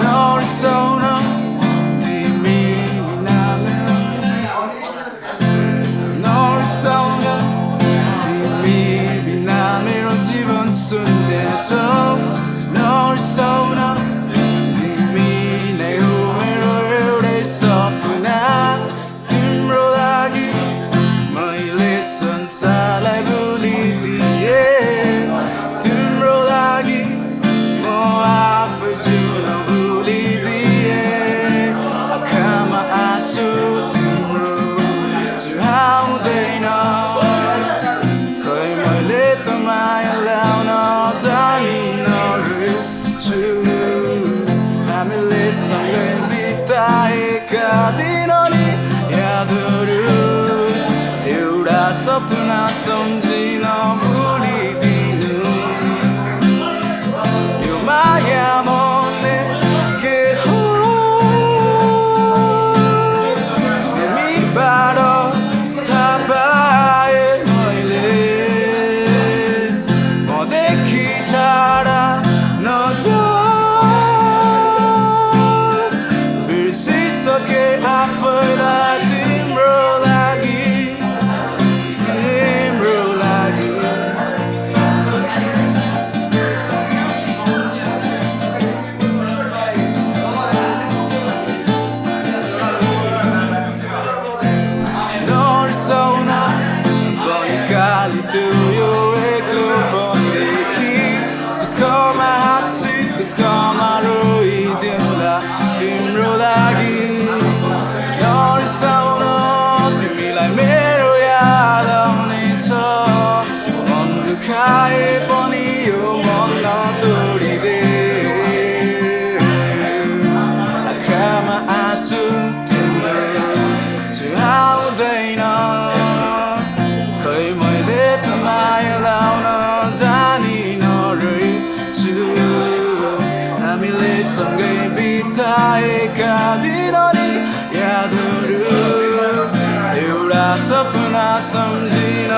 Narisauna Timi Minamero Narisauna Timi Minamero Jibun Sundecho Narisauna Timi Naumero Eude Sopuna Timro Lagi मैले संसारलाई भुलिदिए तिम्रो लागि म आफै जिउन भुलिदिए आँखामा आँसु तिम्रो चुहाउँदैन खै मैले त माया ल्याउन जानिन रहेछु हामीले सँगै बिताएका दिन नि यादहरू एउटा सपना सम्झिन भुलिदिनु यो माया मनले के हो तिमीबाट थाहा पाएँ मैले मदेखि टाढा नजा बिर्सिसके आफैलाई तिम्रो लागि Narisauna Balik tu yo eklo pondeki Sukoma hasit koma roi dimla timro lagi Narisauna timilai mero yad auneko मन दुखाए पनि यो मन नतोडिदे आँखामा आँसु तिम्रो चुहाउँदैन खै मैले त माया लाउन जानिन रहेछु हामीले सँगै बिताएका दिन नि यादहरू एउटा सपना सम्झिन